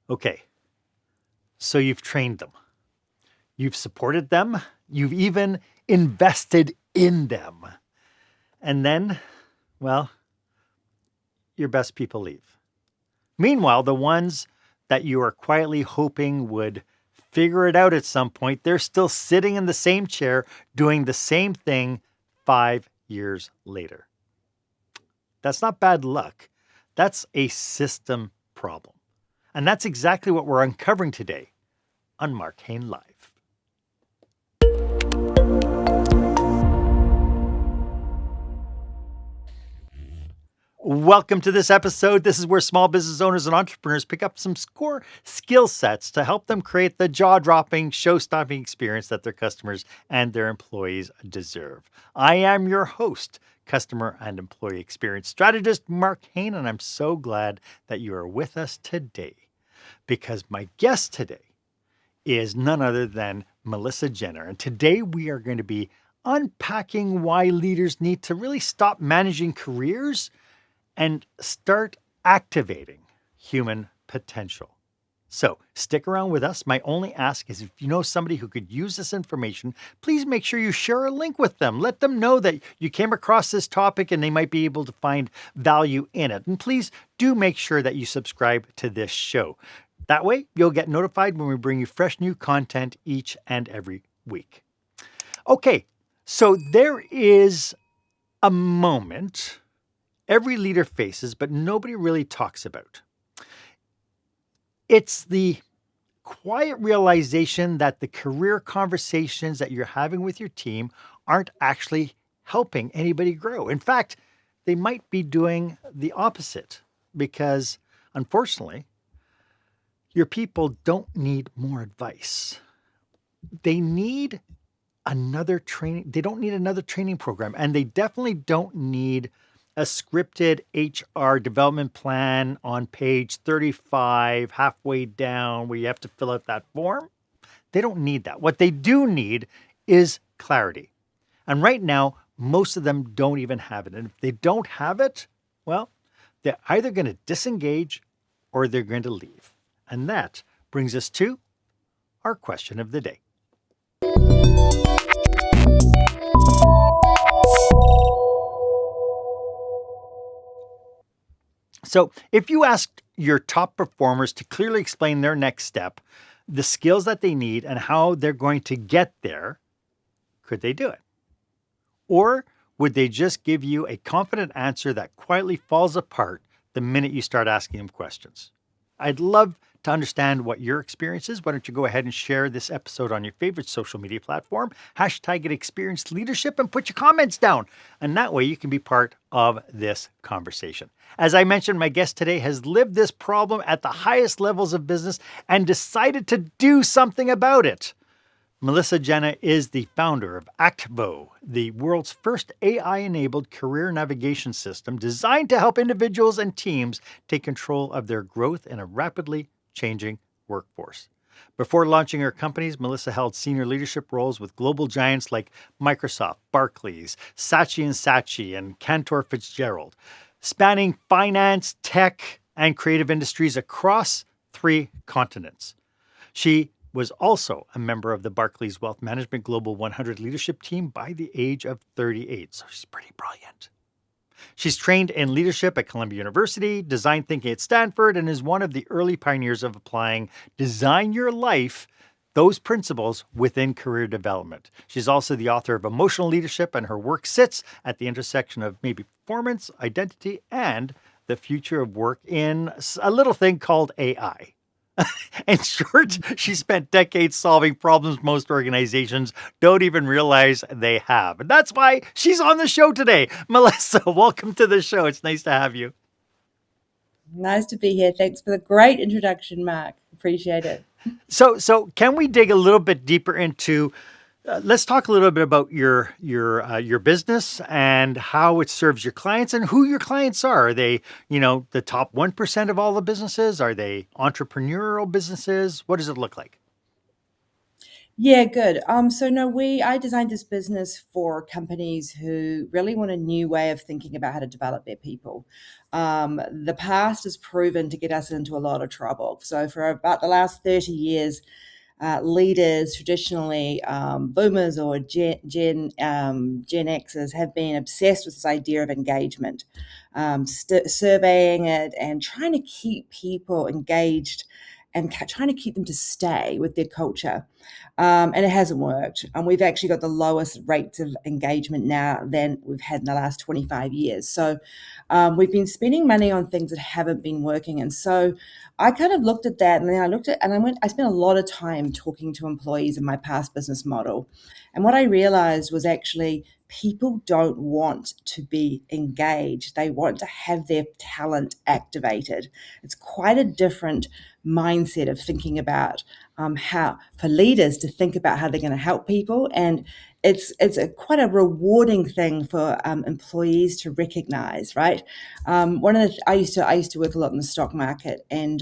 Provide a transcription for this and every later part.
Okay, so you've trained them. You've supported them. You've even invested in them. And then, well, your best people leave. Meanwhile, the ones that you are quietly hoping would figure it out at some point, they're still sitting in the same chair doing the same thing 5 years later. That's not bad luck. That's a system problem. And that's exactly what we're uncovering today on Marc Haine Live. Welcome to this episode. This is where small business owners and entrepreneurs pick up some core skill sets to help them create the jaw-dropping, show-stopping experience that their customers and their employees deserve. I am your host, customer and employee experience strategist, Marc Haine, and I'm so glad that you are with us today because my guest today is none other than Melissa Jenner. And today we are going to be unpacking why leaders need to really stop managing careers and start activating human potential. So stick around with us. My only ask is if you know somebody who could use this information, please make sure you share a link with them. Let them know that you came across this topic and they might be able to find value in it. And please do make sure that you subscribe to this show. That way you'll get notified when we bring you fresh new content each and every week. Okay, so there is a moment every leader faces, but nobody really talks about. It's the quiet realization that the career conversations that you're having with your team aren't actually helping anybody grow. In fact, they might be doing the opposite because, unfortunately, your people don't need more advice. They need another training. They don't need another training program, and they definitely don't need a scripted HR development plan on page 35, halfway down, where you have to fill out that form. They don't need that. What they do need is clarity. And right now, most of them don't even have it. And if they don't have it, well, they're either going to disengage or they're going to leave. And that brings us to our question of the day. So if you asked your top performers to clearly explain their next step, the skills that they need, and how they're going to get there, could they do it? Or would they just give you a confident answer that quietly falls apart the minute you start asking them questions? I'd love to understand what your experience is. Why don't you go ahead and share this episode on your favorite social media platform, hashtag it experienced leadership, and put your comments down. And that way you can be part of this conversation. As I mentioned, my guest today has lived this problem at the highest levels of business and decided to do something about it. Melissa Jenner is the founder of Actvo, the world's first AI-enabled career navigation system designed to help individuals and teams take control of their growth in a rapidly changing workforce. Before launching her companies, Melissa held senior leadership roles with global giants like Microsoft, Barclays, Saatchi & Saatchi, and Cantor Fitzgerald, spanning finance, tech, and creative industries across 3 continents. She was also a member of the Barclays Wealth Management Global 100 leadership team by the age of 38, so she's pretty brilliant. She's trained in leadership at Columbia University, design thinking at Stanford, and is one of the early pioneers of applying Design Your Life, those principles within career development. She's also the author of Emotional Leadership, and her work sits at the intersection of maybe performance, identity, and the future of work in a little thing called AI. In short, she spent decades solving problems most organizations don't even realize they have. And that's why she's on the show today. Melissa, welcome to the show. It's nice to have you. Nice to be here. Thanks for the great introduction, Marc. Appreciate it. So can we dig a little bit deeper into let's talk a little bit about your business and how it serves your clients and who your clients are. Are they, the top 1% of all the businesses? Are they entrepreneurial businesses? What does it look like? Yeah, good. So no, I designed this business for companies who really want a new way of thinking about how to develop their people. The past has proven to get us into a lot of trouble. So for about the last 30 years, leaders, traditionally boomers or Gen Xers, have been obsessed with this idea of engagement, surveying it and trying to keep people engaged and trying to keep them to stay with their culture. And it hasn't worked. And we've actually got the lowest rates of engagement now than we've had in the last 25 years. So we've been spending money on things that haven't been working. And so I kind of looked at that, and then I spent a lot of time talking to employees in my past business model. And what I realized was actually people don't want to be engaged. They want to have their talent activated. It's quite a different mindset of thinking about how for leaders to think about how they're going to help people, and quite a rewarding thing for employees to recognize, right? One of the I used to work a lot in the stock market, and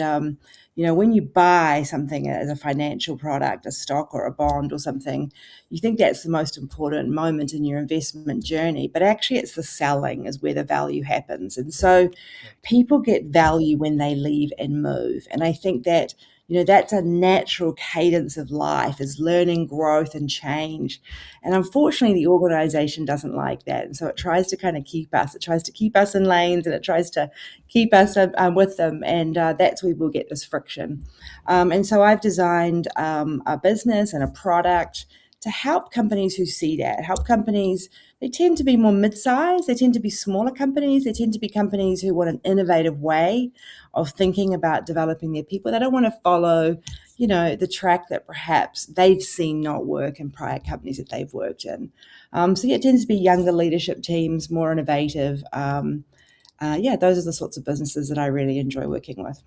when you buy something as a financial product, a stock or a bond or something, you think that's the most important moment in your investment journey, but actually it's the selling is where the value happens. And so Right. people get value when they leave and move. And I think that that's a natural cadence of life, is learning, growth, and change. And unfortunately, the organization doesn't like that. And so it tries to kind of keep us. It tries to keep us in lanes, and it tries to keep us with them. And that's where we'll get this friction. And so I've designed a business and a product to help companies who see that, help companies. They tend to be more mid-sized. They tend to be smaller companies. They tend to be companies who want an innovative way of thinking about developing their people. They don't want to follow, the track that perhaps they've seen not work in prior companies that they've worked in. So yeah, it tends to be younger leadership teams, more innovative. Yeah, those are the sorts of businesses that I really enjoy working with.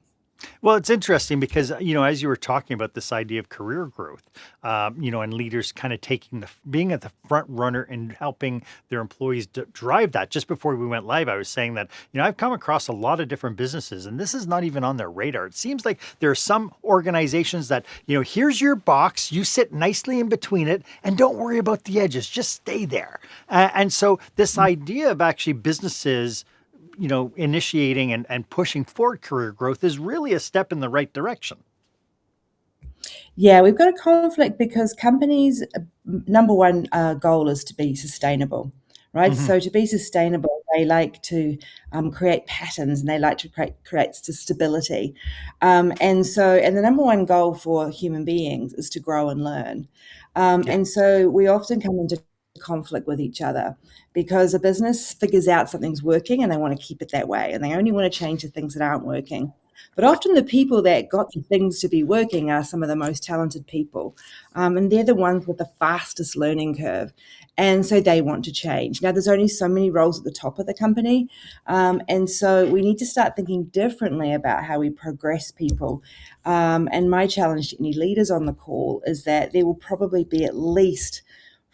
Well, it's interesting because, as you were talking about this idea of career growth, and leaders kind of being at the front runner and helping their employees drive that. Just before we went live, I was saying that, I've come across a lot of different businesses, and this is not even on their radar. It seems like there are some organizations that, here's your box, you sit nicely in between it, and don't worry about the edges, just stay there. And so this idea of actually businesses initiating and pushing forward career growth is really a step in the right direction. Yeah, we've got a conflict because companies' number one goal is to be sustainable, right? Hmm. So to be sustainable, they like to create patterns, and they like to create stability. And the number one goal for human beings is to grow and learn. Yeah. And so we often come into conflict with each other because a business figures out something's working and they want to keep it that way, and they only want to change the things that aren't working. But often the people that got the things to be working are some of the most talented people. And they're the ones with the fastest learning curve. And so they want to change. Now, there's only so many roles at the top of the company. And so we need to start thinking differently about how we progress people. And my challenge to any leaders on the call is that there will probably be at least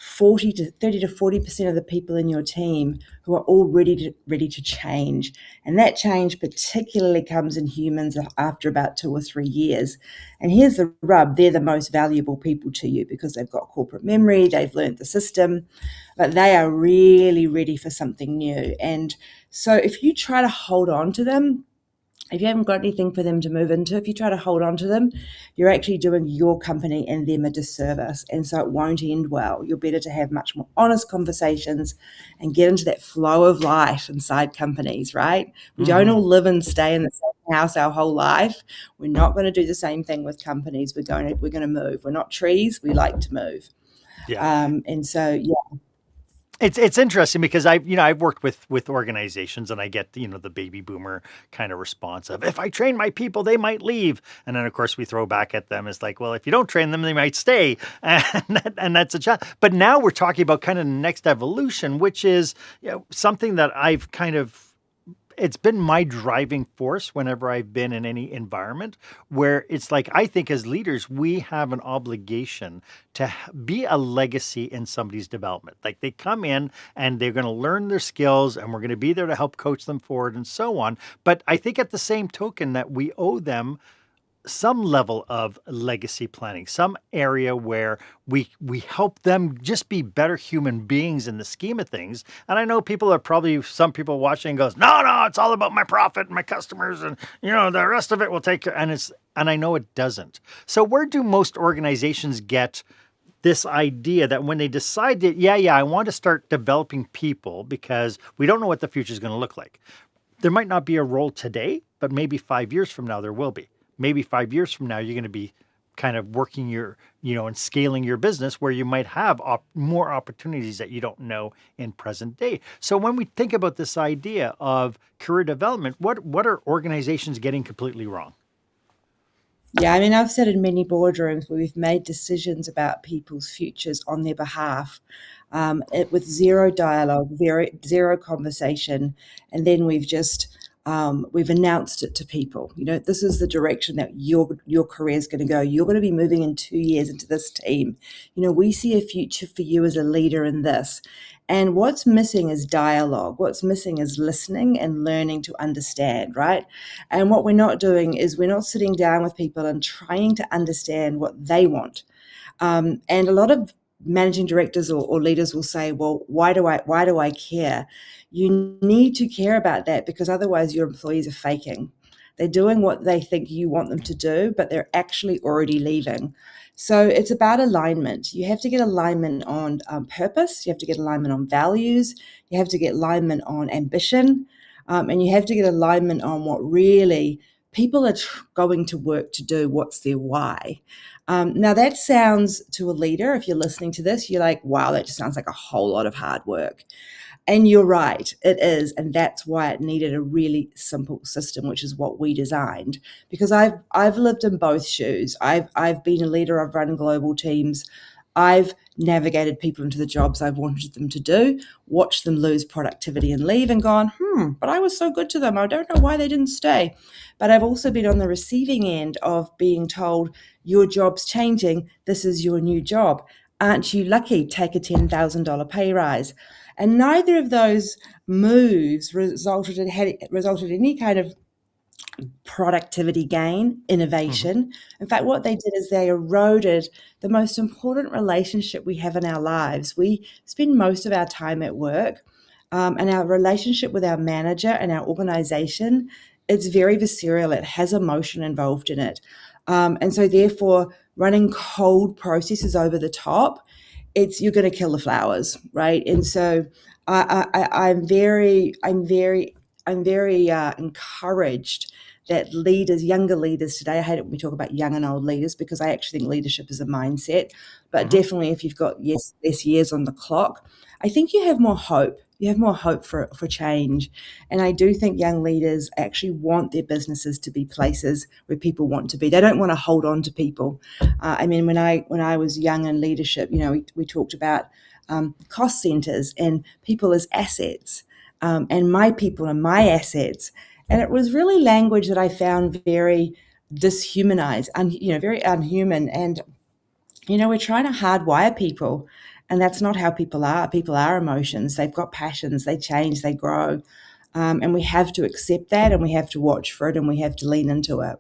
30 to 40% of the people in your team who are all ready to change. And that change particularly comes in humans after about 2 or 3 years. And here's the rub: they're the most valuable people to you because they've got corporate memory, they've learned the system, but they are really ready for something new. And so if you try to hold on to them, if you haven't got anything for them to move into, if you try to hold on to them, you're actually doing your company and them a disservice. And so it won't end well. You're better to have much more honest conversations and get into that flow of life inside companies, right? We don't Hmm. all live and stay in the same house our whole life. We're not going to do the same thing with companies. We're going to move. We're not trees. We like to move. Yeah. And so, yeah. It's interesting because I've worked with organizations, and I get the baby boomer kind of response of, if I train my people they might leave, and then of course we throw back at them, it's like, well, if you don't train them they might stay, and that's a challenge. But now we're talking about kind of the next evolution, which is something that I've kind of it's been my driving force whenever I've been in any environment where it's like, I think as leaders, we have an obligation to be a legacy in somebody's development. Like they come in and they're going to learn their skills and we're going to be there to help coach them forward and so on. But I think at the same token that we owe them some level of legacy planning, some area where we help them just be better human beings in the scheme of things. And I know people are probably, some people watching goes, no, it's all about my profit and my customers, and the rest of it will take care. And I know it doesn't. So where do most organizations get this idea that when they decide that, yeah, I want to start developing people because we don't know what the future is going to look like. There might not be a role today, but maybe 5 years from now, there will be. Maybe 5 years from now, you're going to be kind of working and scaling your business where you might have more opportunities that you don't know in present day. So when we think about this idea of career development, what are organizations getting completely wrong? Yeah, I mean, I've sat in many boardrooms where we've made decisions about people's futures on their behalf, with zero dialogue, zero conversation, and then we've announced it to people. This is the direction that your career is going to go. You're going to be moving in 2 years into this team. We see a future for you as a leader in this. And what's missing is dialogue. What's missing is listening and learning to understand, right? And what we're not doing is we're not sitting down with people and trying to understand what they want. And a lot of managing directors or leaders will say, well, why do I care? You need to care about that, because otherwise your employees are faking. They're doing what they think you want them to do, but they're actually already leaving. So it's about alignment. You have to get alignment on purpose. You have to get alignment on values. You have to get alignment on ambition. And you have to get alignment on what really people are going to work to do. What's their why? Now, that sounds, to a leader, if you're listening to this, you're like, wow, that just sounds like a whole lot of hard work. And you're right, it is. And that's why it needed a really simple system, which is what we designed. Because I've lived in both shoes. I've been a leader, I've run global teams. I've navigated people into the jobs I've wanted them to do, watched them lose productivity and leave, and gone, but I was so good to them. I don't know why they didn't stay. But I've also been on the receiving end of being told, your job's changing. This is your new job. Aren't you lucky? Take a $10,000 pay rise. And neither of those moves resulted in any kind of productivity gain, Mm-hmm. innovation. In fact, what they did is they eroded the most important relationship we have in our lives. We spend most of our time at work, and our relationship with our manager and our organization, it's very visceral. It has emotion involved in it. And so therefore, running cold processes over the top, you're going to kill the flowers, right? And so I'm very encouraged that leaders, younger leaders today, I hate it when we talk about young and old leaders, because I actually think leadership is a mindset. But Mm-hmm. definitely, if you've got less years on the clock, I think you have more hope. You have more hope for change. And I do think young leaders actually want their businesses to be places where people want to be. They don't want to hold on to people. I mean, when I was young in leadership, we talked about cost centers and people as assets, and my people and my assets. And it was really language that I found very dishumanized, very unhuman. And we're trying to hardwire people, and that's not how people are. People are emotions. They've got passions. They change. They grow, and we have to accept that, and we have to watch for it, and we have to lean into it.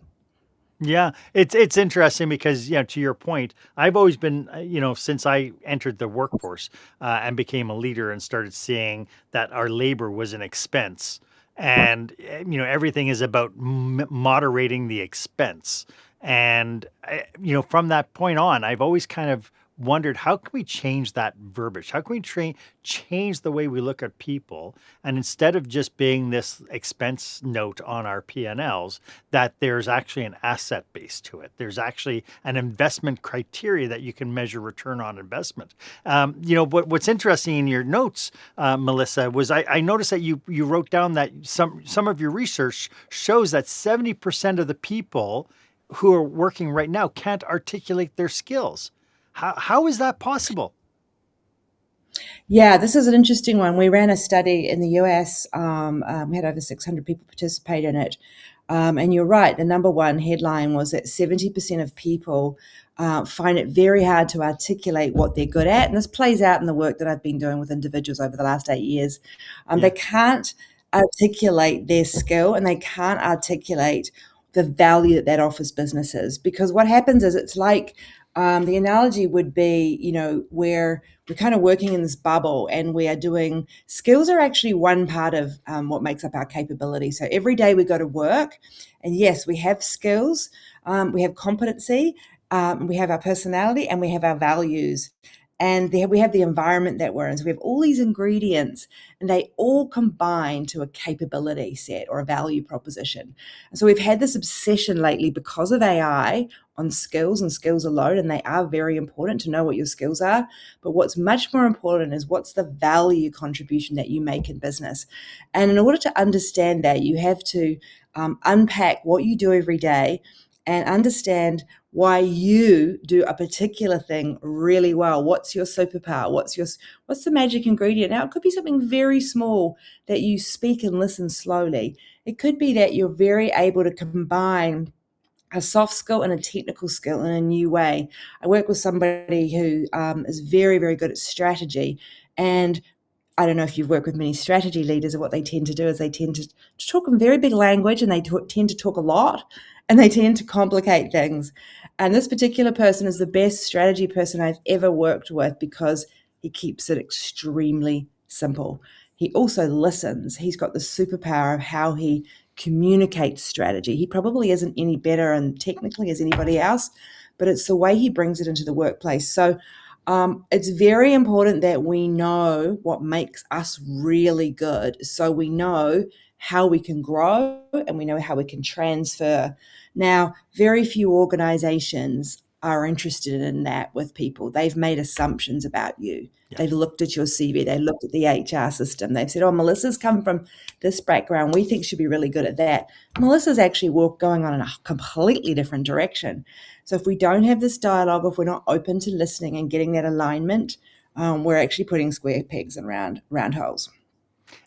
Yeah, it's interesting because, to your point, I've always been, since I entered the workforce and became a leader and started seeing that our labor was an expense, and everything is about moderating the expense. And from that point on, I've always kind of wondered, how can we change that verbiage? How can we change the way we look at people, and instead of just being this expense note on our P&Ls, that there's actually an asset base to it. There's actually an investment criteria that you can measure return on investment. What's interesting in your notes, Melissa, was I noticed that you wrote down that some of your research shows that 70% of the people who are working right now can't articulate their skills. How is that possible? Yeah, this is an interesting one. We ran a study in the US. We had over 600 people participate in it. And you're right, the number one headline was that 70% of people find it very hard to articulate what they're good at. And this plays out in the work that I've been doing with individuals over the last 8 years. They Yeah. can't articulate their skill, and they can't articulate the value that offers businesses. Because what happens is it's like the analogy would be, where we're kind of working in this bubble and we are doing skills are actually one part of what makes up our capability. So every day we go to work, and yes, we have skills, we have competency, we have our personality, and we have our values. And we have the environment that we're in. So we have all these ingredients, and they all combine to a capability set or a value proposition. And so we've had this obsession lately because of AI on skills and skills alone, and they are very important to know what your skills are. But what's much more important is what's the value contribution that you make in business. And in order to understand that, you have to unpack what you do every day and understand why you do a particular thing really well. What's your superpower? What's the magic ingredient? Now, it could be something very small that you speak and listen slowly. It could be that you're very able to combine a soft skill and a technical skill in a new way. I work with somebody who is very, very good at strategy, and I don't know if you've worked with many strategy leaders, and what they tend to do is they tend to talk in very big language, and they tend to talk a lot, and they tend to complicate things. And this particular person is the best strategy person I've ever worked with because he keeps it extremely simple. He also listens. He's got the superpower of how he communicates strategy. He probably isn't any better and technically as anybody else, but it's the way he brings it into the workplace. So it's very important that we know what makes us really good, so we know how we can grow and we know how we can transfer. Now, very few organizations are interested in that with people. They've made assumptions about you. Yeah. They've looked at your CV, they looked at the HR system. They've said, oh, Melissa's come from this background. We think she'll be really good at that. Melissa's actually going on in a completely different direction. So if we don't have this dialogue, if we're not open to listening and getting that alignment, we're actually putting square pegs in round holes.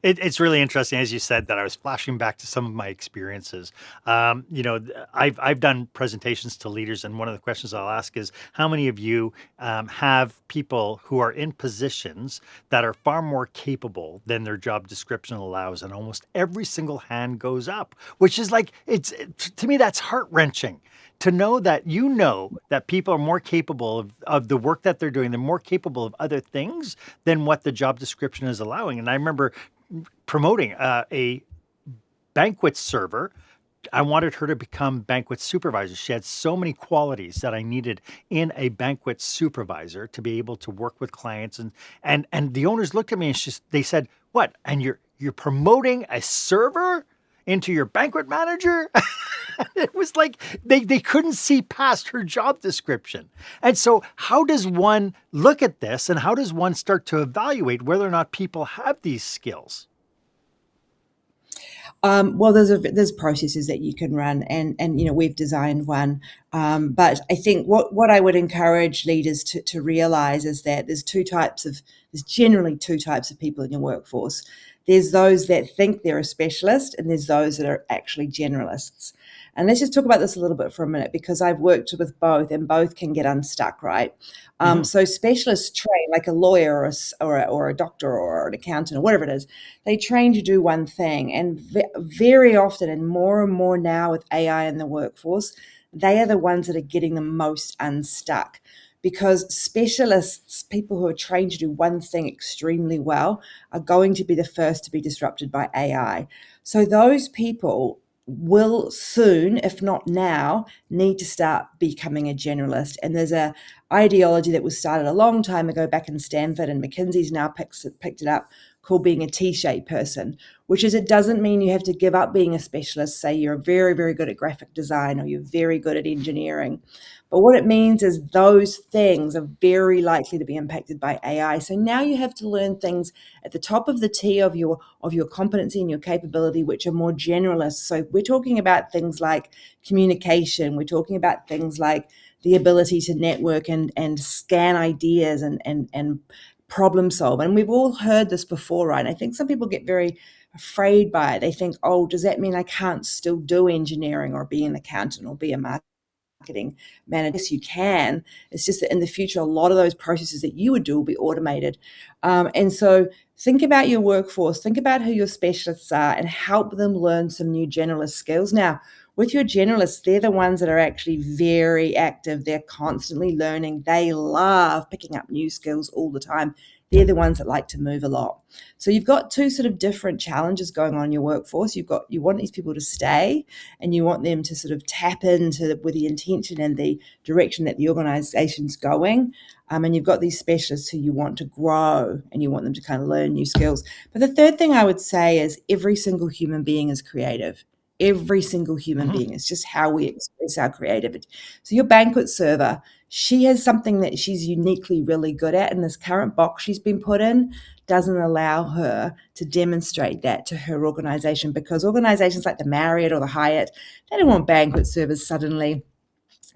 It's really interesting, as you said, that I was flashing back to some of my experiences. I've done presentations to leaders, and one of the questions I'll ask is, how many of you have people who are in positions that are far more capable than their job description allows? And almost every single hand goes up, which is like, to me, that's heart-wrenching. To know that people are more capable of the work that they're doing, they're more capable of other things than what the job description is allowing. And I remember promoting a banquet server. I wanted her to become banquet supervisor. She had so many qualities that I needed in a banquet supervisor to be able to work with clients. And the owners looked at me and they said, "What? And you're promoting a server into your banquet manager?" It was like they couldn't see past her job description. And so how does one look at this, and how does one start to evaluate whether or not people have these skills? Well, there's processes that you can run, and we've designed one. But I think what I would encourage leaders to realize is that there's generally two types of people in your workforce. There's those that think they're a specialist, and there's those that are actually generalists. And let's just talk about this a little bit for a minute, because I've worked with both, and both can get unstuck, right? So specialists train, like a lawyer or a doctor or an accountant or whatever it is, they train to do one thing. And very often, and more now with AI in the workforce, they are the ones that are getting the most unstuck. Because specialists, people who are trained to do one thing extremely well, are going to be the first to be disrupted by AI. So those people will soon, if not now, need to start becoming a generalist. And there's a ideology that was started a long time ago back in Stanford, and McKinsey's now picked it up, called being a T-shaped person, which is, it doesn't mean you have to give up being a specialist. Say you're very, very good at graphic design, or you're very good at engineering. But what it means is those things are very likely to be impacted by AI. So now you have to learn things at the top of the T of your competency and your capability, which are more generalist. So we're talking about things like communication. We're talking about things like the ability to network and scan ideas and problem solve. And we've all heard this before, right? And I think some people get very afraid by it. They think, oh, does that mean I can't still do engineering or be an accountant or be a marketing manager? Yes, you can. It's just that in the future, a lot of those processes that you would do will be automated. And so think about your workforce, think about who your specialists are, and help them learn some new generalist skills. Now, With your generalists, they're the ones that are actually very active. They're constantly learning. They love picking up new skills all the time. They're the ones that like to move a lot. So you've got two sort of different challenges going on in your workforce. You want these people to stay, and you want them to sort of tap into with the intention and the direction that the organization's going. And you've got these specialists who you want to grow, and you want them to kind of learn new skills. But the third thing I would say is every single human being is creative. Every single human being. It's just how we express our creativity. So your banquet server, she has something that she's uniquely really good at, and this current box she's been put in doesn't allow her to demonstrate that to her organization, because organizations like the Marriott or the Hyatt, they don't want banquet servers suddenly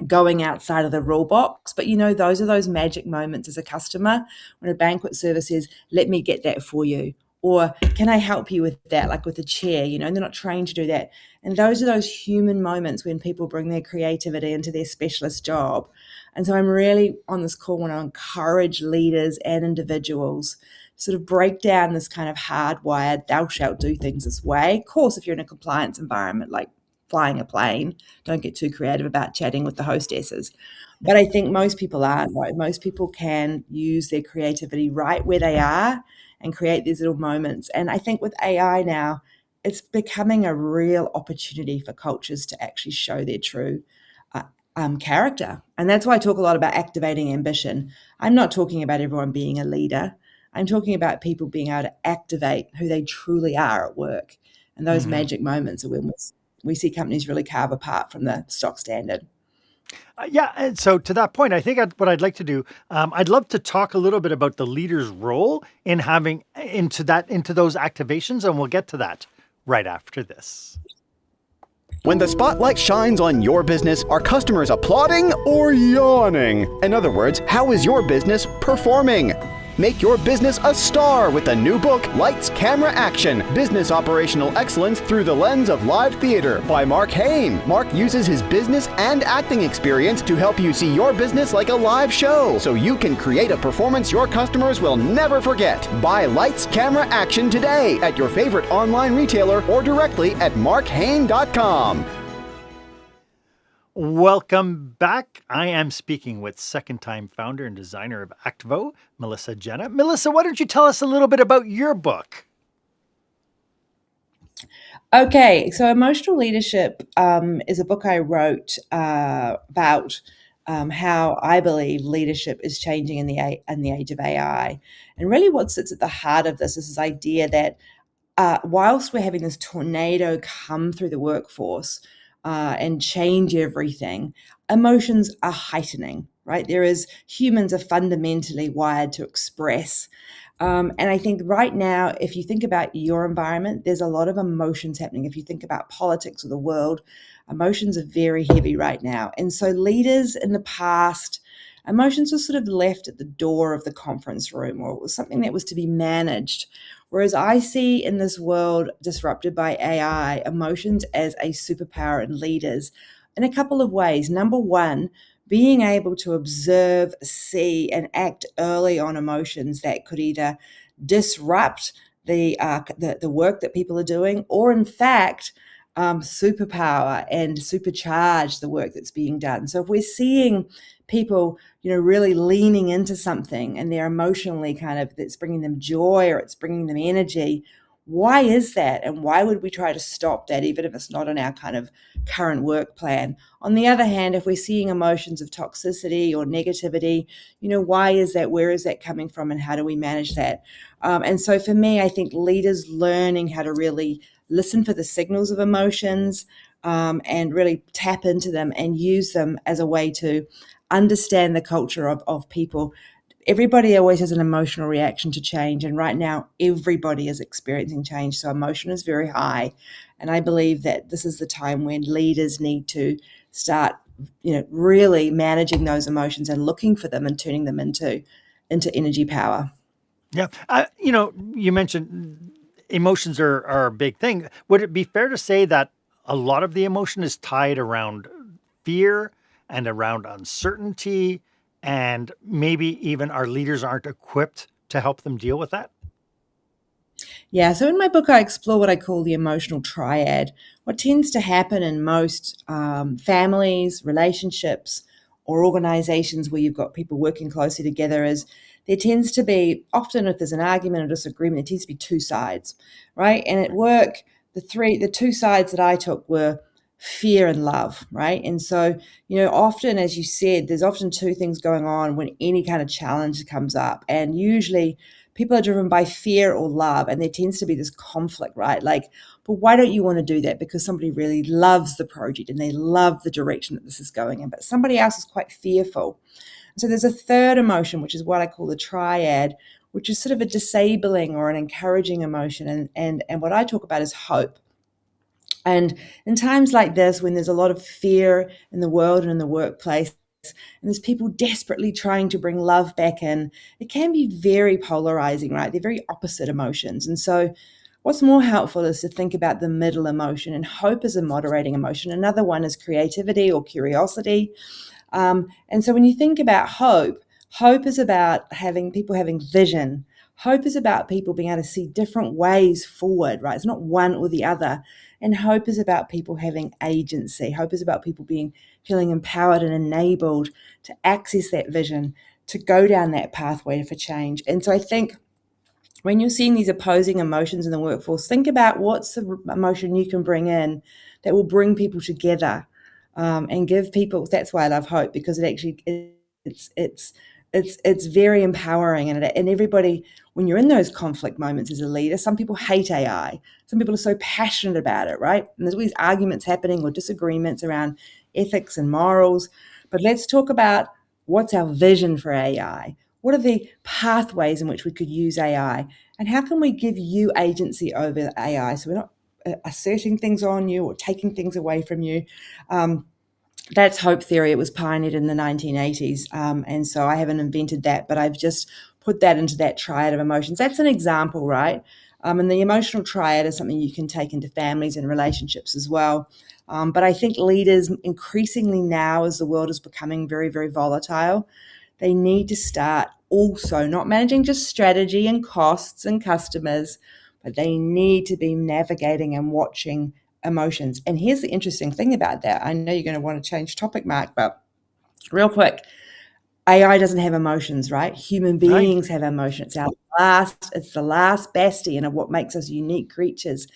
going outside of the rule box. But those are those magic moments as a customer when a banquet server says, let me get that for you, or can I help you with that, like with a chair, and they're not trained to do that. And those are those human moments when people bring their creativity into their specialist job. And so I'm really on this call want to encourage leaders and individuals sort of break down this kind of hardwired, thou shalt do things this way. Of course, if you're in a compliance environment like flying a plane, don't get too creative about chatting with the hostesses. But I think most people aren't, right? Most people can use their creativity right where they are and create these little moments. And I think with AI now, it's becoming a real opportunity for cultures to actually show their true character. And that's why I talk a lot about activating ambition. I'm not talking about everyone being a leader. I'm talking about people being able to activate who they truly are at work. And those magic moments are when we see companies really carve apart from the stock standard. Yeah. And so to that point, I think what I'd like to do, I'd love to talk a little bit about the leader's role in having into those activations. And we'll get to that right after this. When the spotlight shines on your business, are customers applauding or yawning? In other words, how is your business performing? Make your business a star with the new book, Lights, Camera, Action, Business Operational Excellence Through the Lens of Live Theater by Marc Haine. Marc uses his business and acting experience to help you see your business like a live show, so you can create a performance your customers will never forget. Buy Lights, Camera, Action today at your favorite online retailer or directly at marchaine.com. Welcome back. I am speaking with second-time founder and designer of Activo, Melissa Jenna. Melissa, why don't you tell us a little bit about your book? Okay, so Emotional Leadership is a book I wrote about how I believe leadership is changing in the age of AI. And really what sits at the heart of this is this idea that whilst we're having this tornado come through the workforce and change everything, emotions are heightening, right? Humans are fundamentally wired to express. And I think right now, if you think about your environment, there's a lot of emotions happening. If you think about politics or the world, emotions are very heavy right now. And so leaders in the past, emotions were sort of left at the door of the conference room, or it was something that was to be managed. Whereas I see in this world disrupted by AI, emotions as a superpower in leaders in a couple of ways. Number one, being able to observe, see, and act early on emotions that could either disrupt the work that people are doing, or in fact, superpower and supercharge the work that's being done. So if we're seeing people, really leaning into something and they're emotionally it's bringing them joy or it's bringing them energy, why is that? And why would we try to stop that, even if it's not on our kind of current work plan? On the other hand, if we're seeing emotions of toxicity or negativity, why is that? Where is that coming from? And how do we manage that? And so for me, I think leaders learning how to really listen for the signals of emotions and really tap into them and use them as a way to understand the culture of people. Everybody always has an emotional reaction to change. And right now, everybody is experiencing change. So emotion is very high. And I believe that this is the time when leaders need to start, really managing those emotions and looking for them and turning them into energy power. Yeah. You mentioned emotions are a big thing. Would it be fair to say that a lot of the emotion is tied around fear and around uncertainty, and maybe even our leaders aren't equipped to help them deal with that? Yeah, so in my book, I explore what I call the emotional triad. What tends to happen in most families, relationships, or organizations where you've got people working closely together is there tends to be, often if there's an argument or disagreement, there tends to be two sides, right? And at work, the two sides that I took were fear and love, right? And so, often, as you said, there's often two things going on when any kind of challenge comes up. And usually people are driven by fear or love, and there tends to be this conflict, right? Like, but why don't you want to do that? Because somebody really loves the project and they love the direction that this is going in, but somebody else is quite fearful. So there's a third emotion, which is what I call the triad, which is sort of a disabling or an encouraging emotion. And what I talk about is hope. And in times like this, when there's a lot of fear in the world and in the workplace, and there's people desperately trying to bring love back in, it can be very polarizing, right? They're very opposite emotions. And so what's more helpful is to think about the middle emotion, and hope is a moderating emotion. Another one is creativity or curiosity. And so when you think about hope, hope is about having people having vision. Hope is about people being able to see different ways forward, right? It's not one or the other. And hope is about people having agency. Hope is about people feeling empowered and enabled to access that vision, to go down that pathway for change. And so I think when you're seeing these opposing emotions in the workforce, think about what's the emotion you can bring in that will bring people together, and give people. That's why I love hope, because it actually it's very empowering, and everybody, when you're in those conflict moments as a leader, some people hate AI, some people are so passionate about it, right? And there's always arguments happening or disagreements around ethics and morals. But let's talk about what's our vision for AI. What are the pathways in which we could use AI? And how can we give you agency over AI so we're not asserting things on you or taking things away from you? That's hope theory. It was pioneered in the 1980s. And so I haven't invented that, but I've just put that into that triad of emotions. That's an example, right? And the emotional triad is something you can take into families and relationships as well. But I think leaders increasingly now, as the world is becoming very, very volatile, they need to start also not managing just strategy and costs and customers, but they need to be navigating and watching emotions. And here's the interesting thing about that. I know you're going to want to change topic, Mark, but real quick, AI doesn't have emotions, right? Human beings have emotions. It's the last bastion of what makes us unique creatures.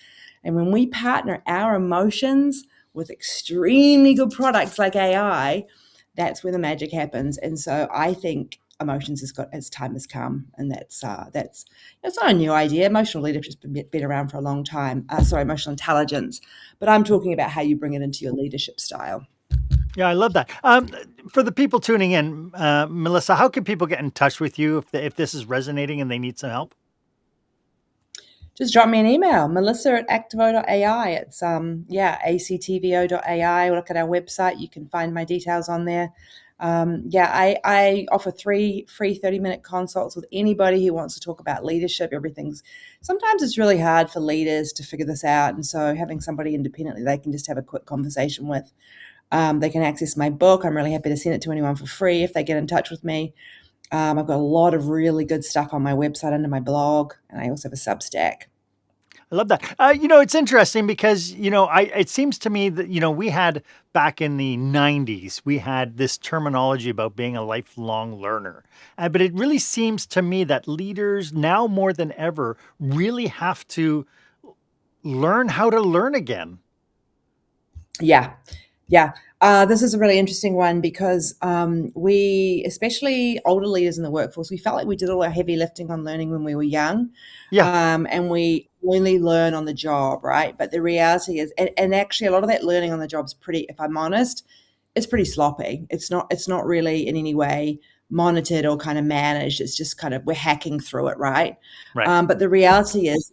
And when we partner our emotions with extremely good products like AI, that's where the magic happens. And so I think emotions its time has come, and that's it's not a new idea. Emotional leadership's been around for a long time. Emotional intelligence, but I'm talking about how you bring it into your leadership style. Yeah, I love that. For the people tuning in, Melissa, how can people get in touch with you if this is resonating and they need some help? Just drop me an email, melissa@activo.ai. It's actvo.ai. Look at our website. You can find my details on there. I offer 3 free 30-minute consults with anybody who wants to talk about leadership. Sometimes it's really hard for leaders to figure this out. And so having somebody independently they can just have a quick conversation with. They can access my book. I'm really happy to send it to anyone for free if they get in touch with me. I've got a lot of really good stuff on my website under my blog, and I also have a Substack. I love that. It's interesting because, it seems to me that, we had back in the 90s, we had this terminology about being a lifelong learner. But it really seems to me that leaders now more than ever really have to learn how to learn again. Yeah. This is a really interesting one because we, especially older leaders in the workforce, we felt like we did all our heavy lifting on learning when we were young. Yeah. And we only learn on the job, right? But the reality is, and actually a lot of that learning on the job is pretty, if I'm honest, it's pretty sloppy. It's not really in any way monitored or kind of managed. It's just kind of, we're hacking through it, right? Right. But the reality is,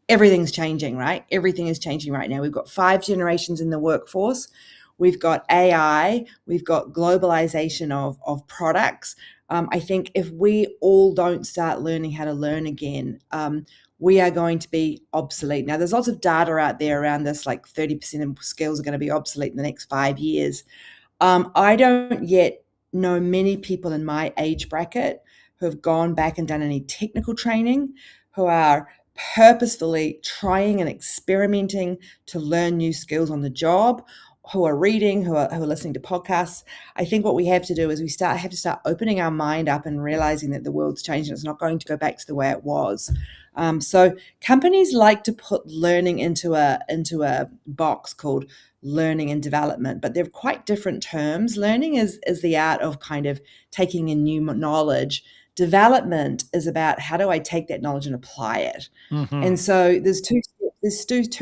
everything's changing, right? Everything is changing right now. We've got 5 generations in the workforce. We've got AI. We've got globalization of products. I think if we all don't start learning how to learn again, we are going to be obsolete. Now, there's lots of data out there around this, like 30% of skills are going to be obsolete in the next 5 years. I don't yet know many people in my age bracket who have gone back and done any technical training, who are purposefully trying and experimenting to learn new skills on the job, who are reading, who are listening to podcasts. I think what we have to do is have to start opening our mind up and realizing that the world's changing. It's not going to go back to the way it was. So companies like to put learning into a box called learning and development, but they're quite different terms. Learning is the art of kind of taking in new knowledge. Development is about how do I take that knowledge and apply it. And so there's two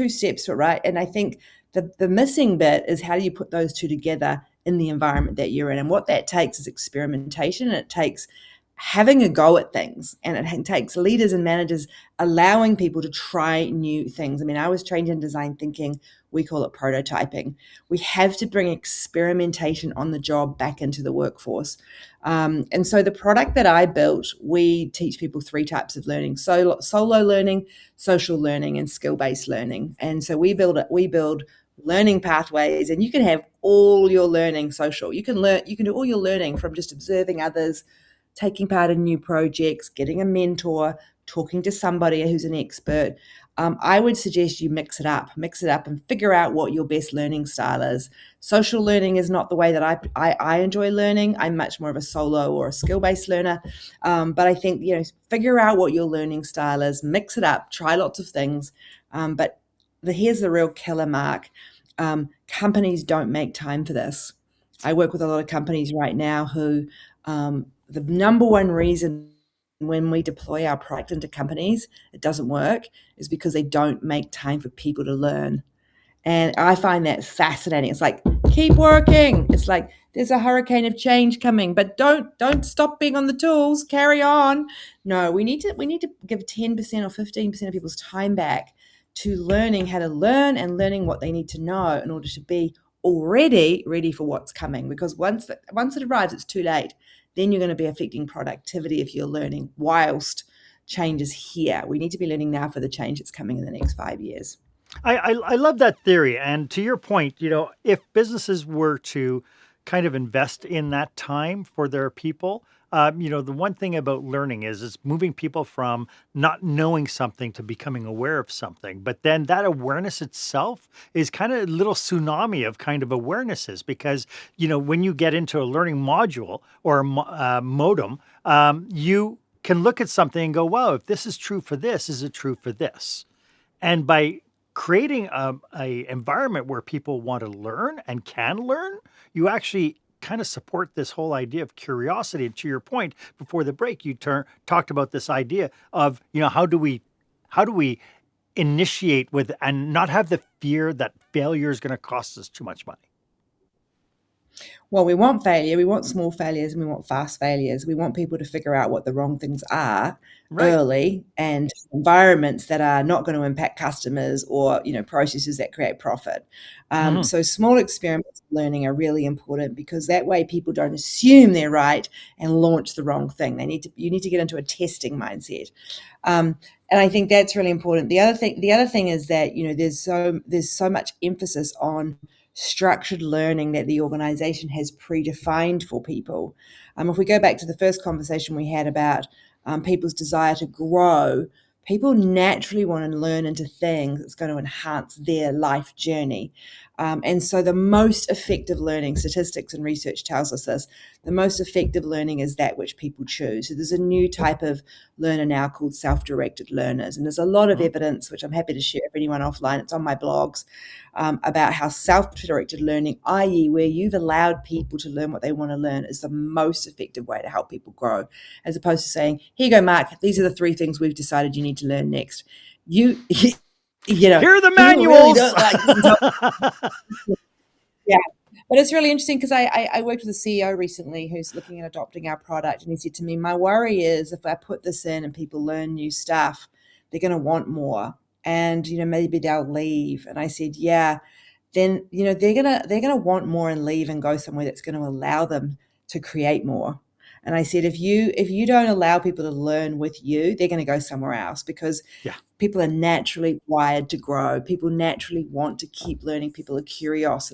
steps to it, right? And I think the missing bit is how do you put those two together in the environment that you're in? And what that takes is experimentation, and it takes having a go at things, and it takes leaders and managers allowing people to try new things. I mean, I was trained in design thinking. We call it prototyping. We have to bring experimentation on the job back into the workforce. And so the product that I built, we teach people 3 types of learning: solo learning, social learning, and skill-based learning. And so we build learning pathways, and you can have all your learning social. You can do all your learning from just observing others, taking part in new projects, getting a mentor, talking to somebody who's an expert. I would suggest you mix it up and figure out what your best learning style is. Social learning is not the way that I enjoy learning. I'm much more of a solo or a skill-based learner. But I think, figure out what your learning style is, mix it up, try lots of things. But here's the real killer, Mark. Companies don't make time for this. I work with a lot of companies right now who the number one reason when we deploy our product into companies, it doesn't work, is because they don't make time for people to learn. And I find that fascinating. It's like, keep working. It's like there's a hurricane of change coming, but don't stop being on the tools. Carry on. No, we need to give 10% or 15% of people's time back to learning how to learn and learning what they need to know in order to be already ready for what's coming. Because once it arrives, it's too late. Then you're going to be affecting productivity if you're learning whilst change is here. We need to be learning now for the change that's coming in the next 5 years. I love that theory. And to your point, if businesses were to kind of invest in that time for their people, the one thing about learning is moving people from not knowing something to becoming aware of something. But then that awareness itself is kind of a little tsunami of kind of awarenesses, because, when you get into a learning module or a modem, you can look at something and go, wow, if this is true for this, is it true for this? And by creating a environment where people want to learn and can learn, you actually kind of support this whole idea of curiosity. And to your point before the break, you talked about this idea of, how do we initiate with and not have the fear that failure is going to cost us too much money? Well, we want failure. We want small failures, and we want fast failures. We want people to figure out what the wrong things are early, and environments that are not going to impact customers or, processes that create profit. So small experiments of learning are really important, because that way people don't assume they're right and launch the wrong thing. You need to get into a testing mindset. And I think that's really important. The other thing is that, there's so much emphasis on structured learning that the organization has predefined for people. If we go back to the first conversation we had about people's desire to grow, people naturally want to learn into things that's going to enhance their life journey. And so the most effective learning, statistics and research tells us this, the most effective learning is that which people choose. So there's a new type of learner now called self-directed learners. And there's a lot of evidence, which I'm happy to share with anyone offline, it's on my blogs, about how self-directed learning, i.e. where you've allowed people to learn what they want to learn, is the most effective way to help people grow, as opposed to saying, here you go, Mark, these are the 3 things we've decided you need to learn next. Here are the manuals. Really yeah. But it's really interesting, because I worked with a CEO recently who's looking at adopting our product, and he said to me, my worry is if I put this in and people learn new stuff, they're going to want more, and maybe they'll leave. And I said, yeah, then they're gonna want more and leave and go somewhere that's going to allow them to create more. And I said, if you don't allow people to learn with you, they're going to go somewhere else, because People are naturally wired to grow. People naturally want to keep learning. People are curious.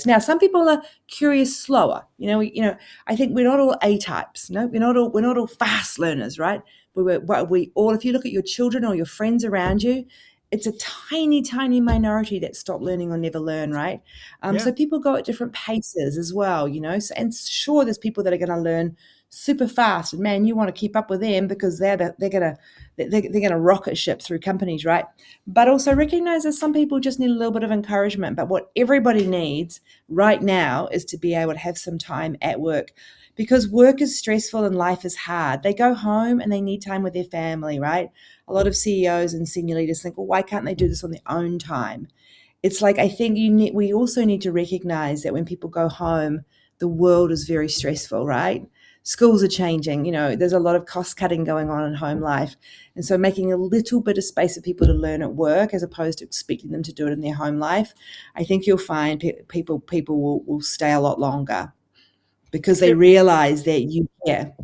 Now, some people are curious slower. I think we're not all A types. No, we're not all fast learners, right? But we all, if you look at your children or your friends around you, it's a tiny, tiny minority that stop learning or never learn, right? Yeah. So people go at different paces as well, So, and sure, there's people that are going to learn super fast, and man, you want to keep up with them because they're gonna rocket ship through companies, right? But also recognize that some people just need a little bit of encouragement. But what everybody needs right now is to be able to have some time at work, because work is stressful and life is hard. They go home and they need time with their family, right? A lot of CEOs and senior leaders think, well, why can't they do this on their own time? It's like, I think we also need to recognize that when people go home, the world is very stressful, right? Schools are changing, there's a lot of cost cutting going on in home life. And so making a little bit of space for people to learn at work as opposed to expecting them to do it in their home life, I think you'll find people will stay a lot longer because they It, realize that you care.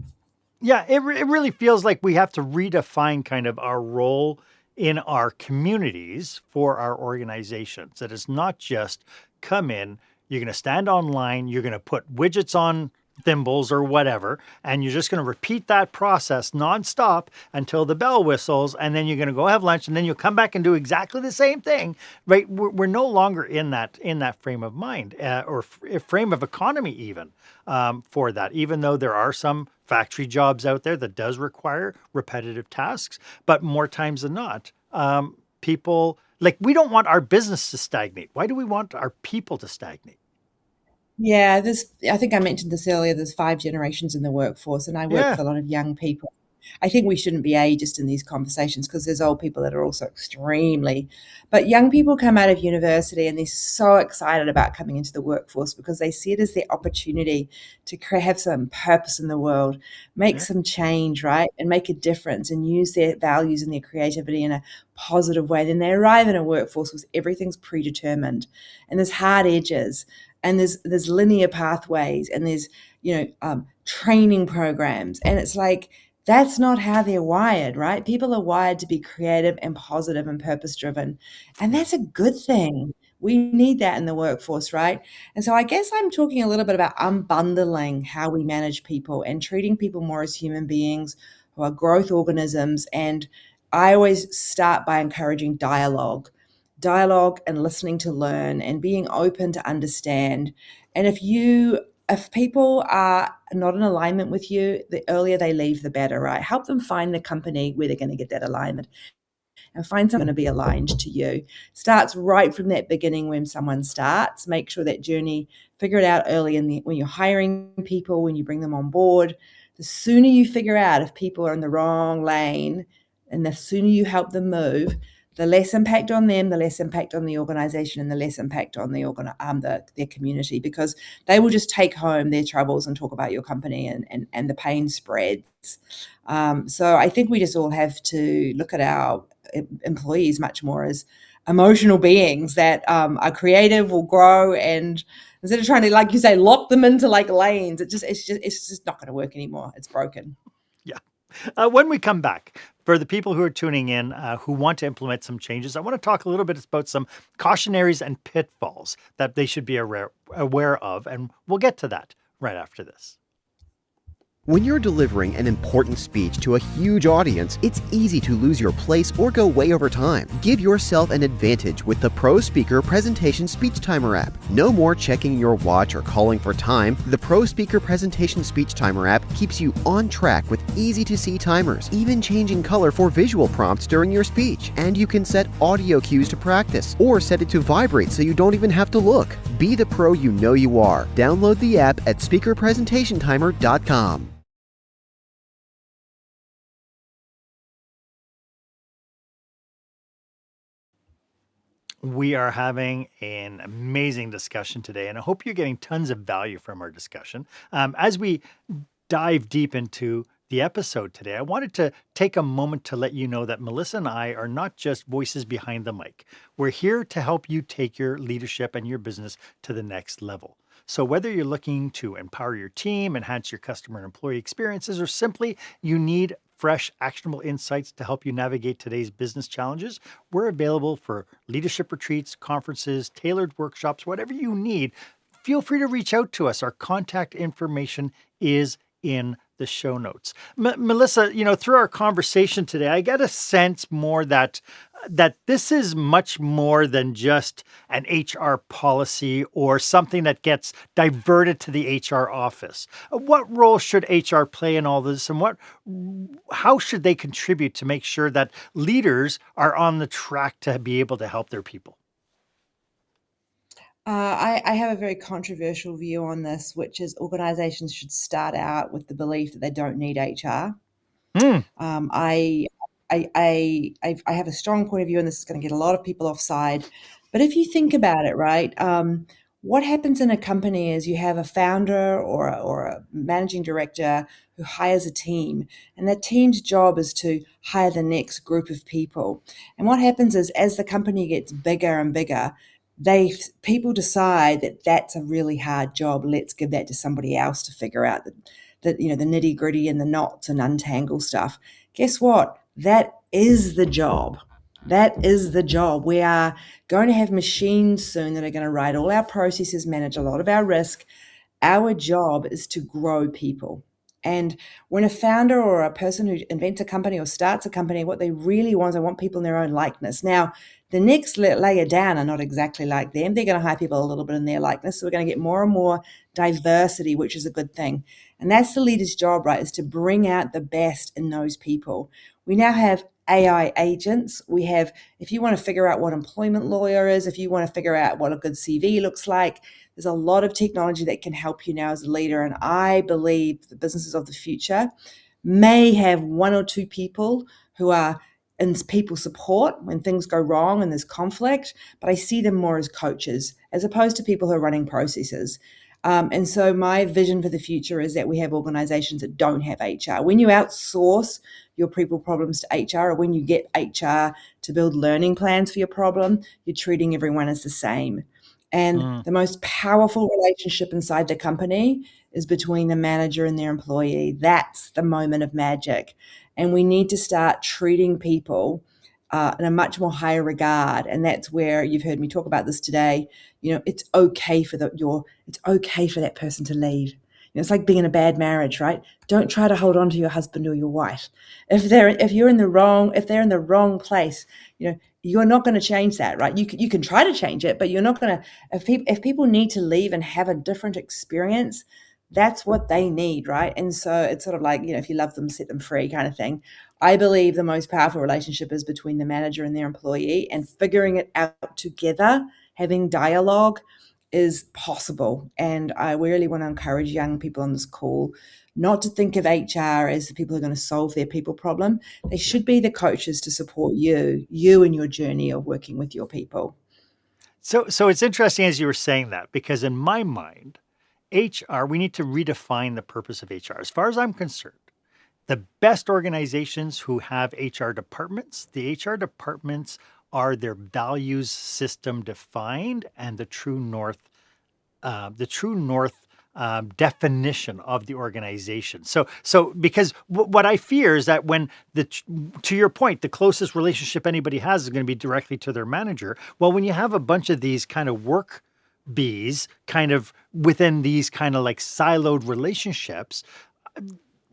yeah, it really feels like we have to redefine kind of our role in our communities for our organizations. That it's not just come in, you're going to stand online, you're going to put widgets on thimbles or whatever, and you're just going to repeat that process nonstop until the bell whistles, and then you're going to go have lunch, and then you'll come back and do exactly the same thing, right? We're no longer in that frame of mind or frame of economy even for that. Even though there are some factory jobs out there that does require repetitive tasks, but more times than not, people like we don't want our business to stagnate. Why do we want our people to stagnate? Yeah, I think I mentioned this earlier, there's 5 generations in the workforce, and I work with Yeah. a lot of young people. I think we shouldn't be ageist in these conversations because there's old people that are also extremely, but young people come out of university and they're so excited about coming into the workforce because they see it as their opportunity to have some purpose in the world, make Yeah. some change, right? And make a difference and use their values and their creativity in a positive way. Then they arrive in a workforce where everything's predetermined and there's hard edges and there's linear pathways and there's training programs, and it's like that's not how they're wired, right? People are wired to be creative and positive and purpose driven, and Yeah. that's a good thing. We need that in the workforce, right? And so I guess I'm talking a little bit about unbundling how we manage people and treating people more as human beings who are growth organisms. And I always start by encouraging dialogue and listening to learn and being open to understand. And if people are not in alignment with you, the earlier they leave, the better, right? Help them find the company where they're going to get that alignment and find someone going to be aligned to you. Starts right from that beginning when someone starts. Make sure that journey, figure it out early when you're hiring people, when you bring them on board. The sooner you figure out if people are in the wrong lane and the sooner you help them move, the less impact on them, the less impact on the organization, and the less impact on their community, because they will just take home their troubles and talk about your company, and the pain spreads. So I think we just all have to look at our employees much more as emotional beings that are creative, will grow, and instead of trying to, like you say, lock them into like lanes, it's just not going to work anymore. It's broken. Yeah. When we come back, for the people who are tuning in who want to implement some changes, I want to talk a little bit about some cautionaries and pitfalls that they should be aware of. And we'll get to that right after this. When you're delivering an important speech to a huge audience, it's easy to lose your place or go way over time. Give yourself an advantage with the Pro Speaker Presentation Speech Timer app. No more checking your watch or calling for time. The Pro Speaker Presentation Speech Timer app keeps you on track with easy-to-see timers, even changing color for visual prompts during your speech. And you can set audio cues to practice, or set it to vibrate so you don't even have to look. Be the pro you know you are. Download the app at speakerpresentationtimer.com. We are having an amazing discussion today, and I hope you're getting tons of value from our discussion. As we dive deep into the episode today, I wanted to take a moment to let you know that Melissa and I are not just voices behind the mic. We're here to help you take your leadership and your business to the next level. So whether you're looking to empower your team, enhance your customer and employee experiences, or simply you need fresh, actionable insights to help you navigate today's business challenges. We're available for leadership retreats, conferences, tailored workshops, whatever you need. Feel free to reach out to us. Our contact information is in the show notes. Melissa, through our conversation today, I get a sense more that this is much more than just an HR policy or something that gets diverted to the HR office. What role should HR play in all this, and how should they contribute to make sure that leaders are on the track to be able to help their people? I have a very controversial view on this, which is organizations should start out with the belief that they don't need HR. Mm. I have a strong point of view, and this is going to get a lot of people offside. But if you think about it, right, what happens in a company is you have a founder or a managing director who hires a team, and that team's job is to hire the next group of people. And what happens is, as the company gets bigger and bigger, people decide that that's a really hard job. Let's give that to somebody else to figure out the nitty gritty and the knots and untangle stuff. Guess what? That is the job. That is the job. We are going to have machines soon that are going to write all our processes, manage a lot of our risk. Our job is to grow people. And when a founder or a person who invents a company or starts a company, what they really want is they want people in their own likeness. Now, the next layer down are not exactly like them. They're going to hire people a little bit in their likeness. So we're going to get more and more diversity, which is a good thing. And that's the leader's job, right, is to bring out the best in those people. We now have AI agents. We have, if you want to figure out what employment lawyer is, if you want to figure out what a good CV looks like, there's a lot of technology that can help you now as a leader. And I believe the businesses of the future may have one or two people who are in people support when things go wrong and there's conflict, but I see them more as coaches as opposed to people who are running processes. And so my vision for the future is that we have organizations that don't have HR. When you outsource your people problems to HR, or when you get HR to build learning plans for your problem, you're treating everyone as the same. And the most powerful relationship inside the company is between the manager and their employee. That's the moment of magic. And we need to start treating people in a much more higher regard. And that's where you've heard me talk about this today. It's okay for it's okay for that person to leave. It's like being in a bad marriage, right? Don't try to hold on to your husband or your wife. If they're in the wrong place, you're not going to change that, right? You can try to change it, but you're not going to. If people need to leave and have a different experience, that's what they need, right? And so it's sort of like, if you love them, set them free kind of thing. I believe the most powerful relationship is between the manager and their employee, and figuring it out together, having dialogue is possible. And I really want to encourage young people on this call not to think of HR as the people who are going to solve their people problem. They should be the coaches to support you in your journey of working with your people. So it's interesting as you were saying that, because in my mind, HR, we need to redefine the purpose of HR. As far as I'm concerned, the best organizations who have HR departments, the HR departments are their values system defined and the true north definition of the organization. So because what I fear is that when to your point, the closest relationship anybody has is going to be directly to their manager. Well, when you have a bunch of these kind of work bees kind of within these kind of like siloed relationships,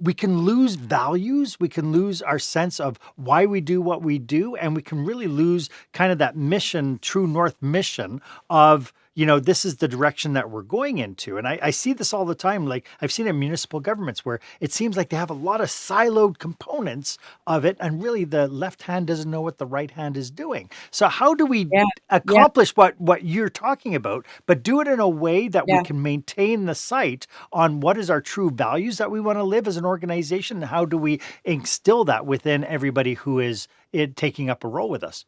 we can lose values, we can lose our sense of why we do what we do, and we can really lose kind of that mission, true north mission of, this is the direction that we're going into. And I see this all the time. Like I've seen in municipal governments where it seems like they have a lot of siloed components of it, and really the left hand doesn't know what the right hand is doing. So how do we accomplish what you're talking about, but do it in a way that we can maintain the sight on what is our true values that we want to live as an organization, and how do we instill that within everybody who is taking up a role with us?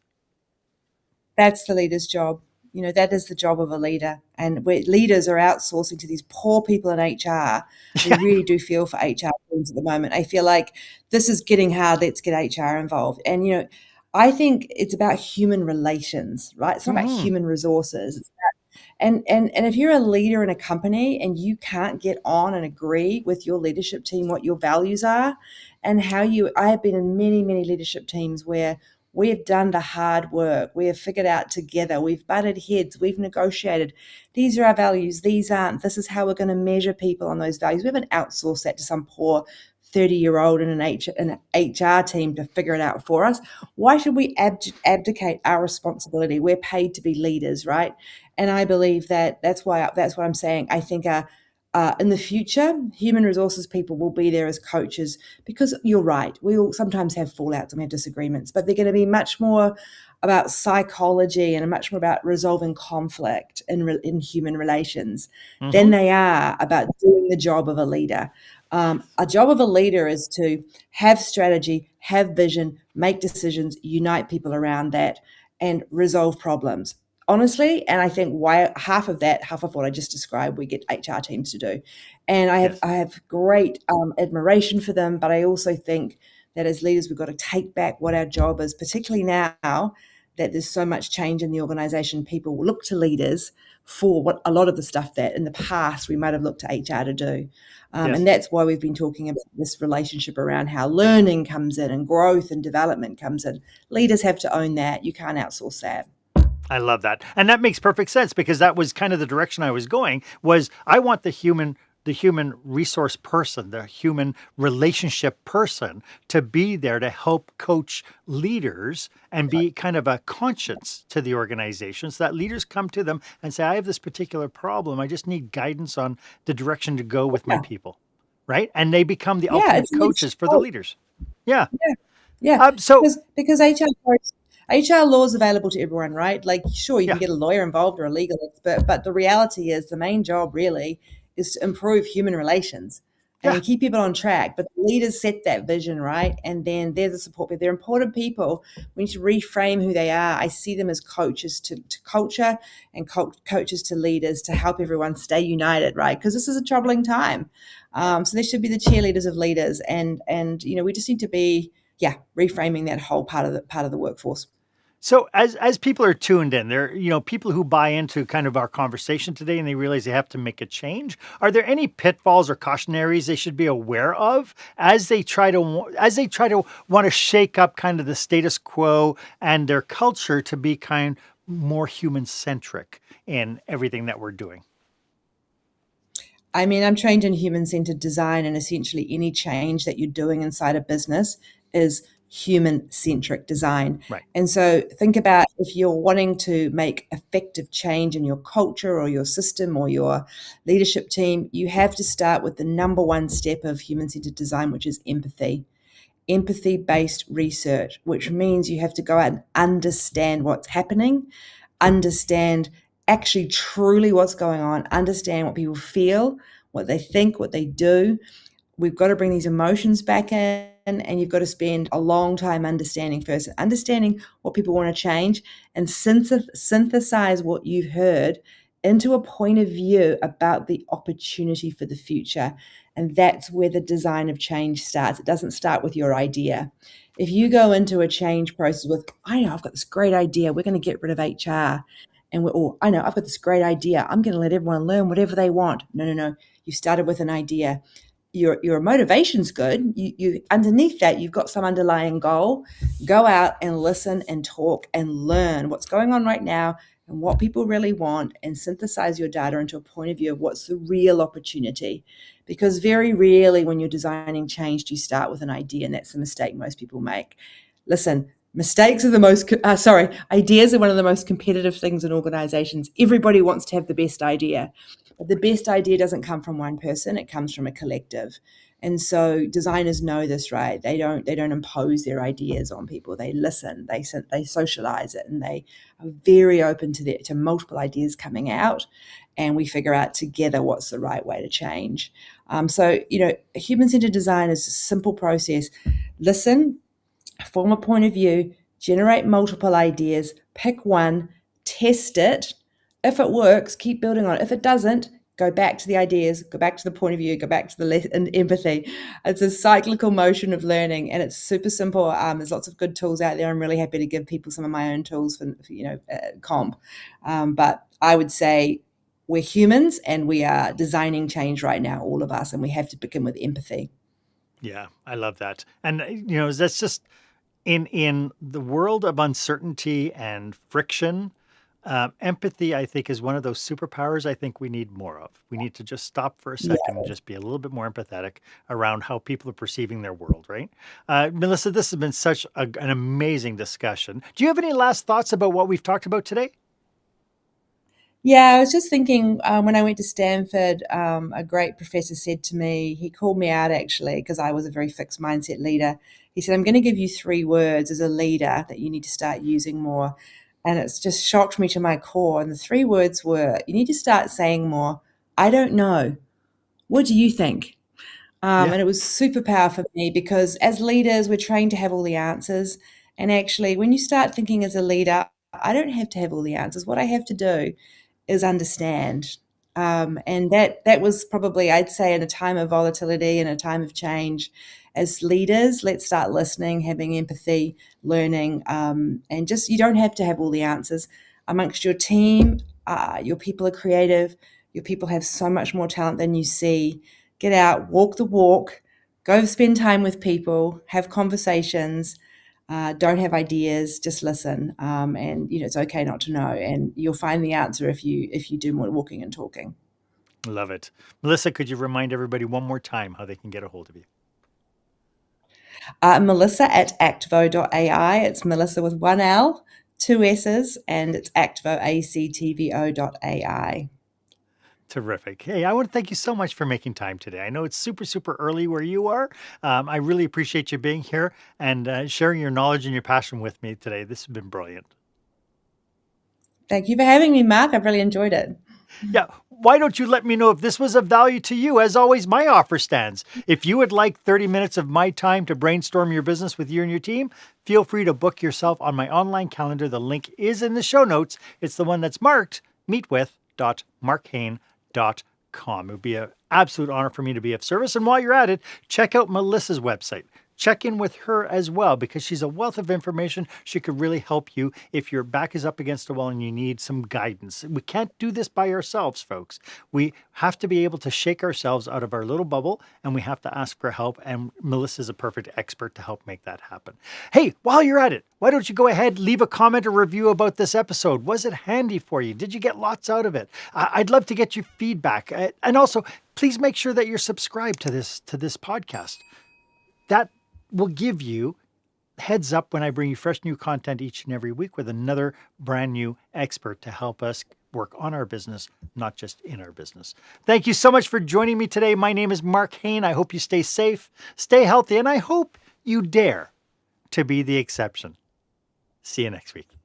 That's the leader's job. That is the job of a leader. And where leaders are outsourcing to these poor people in HR, we really do feel for HR teams at the moment. I feel like this is getting hard. Let's get HR involved. And, I think it's about human relations, right? It's not about human resources. It's about And if you're a leader in a company and you can't get on and agree with your leadership team what your values are and how you, I have been in many, many leadership teams where we have done the hard work. We have figured out together. We've butted heads. We've negotiated. These are our values. These aren't. This is how we're going to measure people on those values. We haven't outsourced that to some poor 30-year-old in an HR team to figure it out for us. Why should we abdicate our responsibility? We're paid to be leaders, right? And I believe that's what I'm saying. I think in the future, human resources people will be there as coaches because you're right. We will sometimes have fallouts and we have disagreements, but they're going to be much more about psychology and much more about resolving conflict in human relations than they are about doing the job of a leader. A job of a leader is to have strategy, have vision, make decisions, unite people around that, and resolve problems. Honestly, and I think why half of what I just described, we get HR teams to do. And I have great admiration for them, but I also think that as leaders, we've got to take back what our job is, particularly now that there's so much change in the organization. People will look to leaders for what a lot of the stuff that in the past we might have looked to HR to do. And that's why we've been talking about this relationship around how learning comes in and growth and development comes in. Leaders have to own that. You can't outsource that. I love that. And that makes perfect sense because that was kind of the direction I was going was I want the human resource person, the human relationship person to be there to help coach leaders and be kind of a conscience to the organization so that leaders come to them and say, I have this particular problem. I just need guidance on the direction to go with my people. Right. And they become the ultimate coaches for the leaders. Yeah. Yeah. Because HR law is available to everyone, right? Like, sure, you can get a lawyer involved or a legal expert, but the reality is the main job really is to improve human relations and keep people on track. But the leaders set that vision, right? And then they're the support people. They're important people. We need to reframe who they are. I see them as coaches to culture and coaches to leaders to help everyone stay united, right? Because this is a troubling time. So they should be the cheerleaders of leaders. And we just need to be, reframing that whole part of the workforce. So as people are tuned in, there, people who buy into kind of our conversation today and they realize they have to make a change. Are there any pitfalls or cautionaries they should be aware of as they try to want to shake up kind of the status quo and their culture to be kind of more human centric in everything that we're doing? I mean, I'm trained in human-centered design, and essentially any change that you're doing inside a business is human-centric design. Right. And so think about if you're wanting to make effective change in your culture or your system or your leadership team, you have to start with the number one step of human-centered design, which is empathy. Empathy-based research, which means you have to go out and understand what's happening, understand actually truly what's going on, understand what people feel, what they think, what they do. We've got to bring these emotions back in, and you've got to spend a long time understanding what people want to change and synthesize what you've heard into a point of view about the opportunity for the future. And that's where the design of change starts. It doesn't start with your idea. If you go into a change process with, I know, I've got this great idea, we're going to get rid of HR. And I know, I've got this great idea, I'm going to let everyone learn whatever they want. No. You started with an idea. Your motivation's good. You underneath that, you've got some underlying goal. Go out and listen and talk and learn what's going on right now and what people really want, and synthesize your data into a point of view of what's the real opportunity. Because very rarely when you're designing change, do you start with an idea, and that's the mistake most people make. Listen, ideas are one of the most competitive things in organizations. Everybody wants to have the best idea. But the best idea doesn't come from one person, it comes from a collective. And so designers know this, right? They don't impose their ideas on people. They listen, they socialize it, and they are very open to multiple ideas coming out. And we figure out together what's the right way to change. So human-centered design is a simple process. Listen, form a point of view, generate multiple ideas, pick one, test it. If it works, keep building on it. If it doesn't, go back to the ideas, go back to the point of view, go back to the empathy. It's a cyclical motion of learning, and it's super simple. There's lots of good tools out there. I'm really happy to give people some of my own tools for comp. But I would say we're humans and we are designing change right now, all of us, and we have to begin with empathy. Yeah, I love that. And, that's just in the world of uncertainty and friction, empathy, I think, is one of those superpowers I think we need more of. We need to just stop for a second and just be a little bit more empathetic around how people are perceiving their world, right? Melissa, this has been such an amazing discussion. Do you have any last thoughts about what we've talked about today? Yeah, I was just thinking when I went to Stanford, a great professor said to me, he called me out actually, because I was a very fixed mindset leader. He said, I'm going to give you 3 words as a leader that you need to start using more. And it's just shocked me to my core. And the 3 words were, you need to start saying more, I don't know. What do you think? Yeah. And it was superpower for me because as leaders, we're trained to have all the answers. And actually, when you start thinking as a leader, I don't have to have all the answers. What I have to do is understand. And that was probably, I'd say, in a time of volatility and a time of change, as leaders, let's start listening, having empathy, learning, and just you don't have to have all the answers. Amongst your team, your people are creative. Your people have so much more talent than you see. Get out, walk the walk, go spend time with people, have conversations. Don't have ideas, just listen, and it's okay not to know, and you'll find the answer if you do more walking and talking. Love it. Melissa, could you remind everybody one more time how they can get a hold of you? Melissa at actvo.ai. It's Melissa with 1 L, 2 S's, and it's actvo, actvo.ai. Terrific. Hey, I want to thank you so much for making time today. I know it's super, super early where you are. I really appreciate you being here and sharing your knowledge and your passion with me today. This has been brilliant. Thank you for having me, Mark. I've really enjoyed it. Yeah. Why don't you let me know if this was of value to you? As always, my offer stands. If you would like 30 minutes of my time to brainstorm your business with you and your team, feel free to book yourself on my online calendar. The link is in the show notes. It's the one that's marked meetwith.marchaine.com. It would be an absolute honor for me to be of service. And while you're at it, check out Melissa's website. Check in with her as well because she's a wealth of information. She could really help you if your back is up against the wall and you need some guidance. We can't do this by ourselves, folks. We have to be able to shake ourselves out of our little bubble and we have to ask for help. And Melissa's a perfect expert to help make that happen. Hey, while you're at it, why don't you go ahead, leave a comment or review about this episode? Was it handy for you? Did you get lots out of it? I'd love to get your feedback. And also, please make sure that you're subscribed to this podcast. That will give you heads up when I bring you fresh new content each and every week with another brand new expert to help us work on our business, not just in our business. Thank you so much for joining me today. My name is Marc Haine. I hope you stay safe, stay healthy, and I hope you dare to be the exception. See you next week.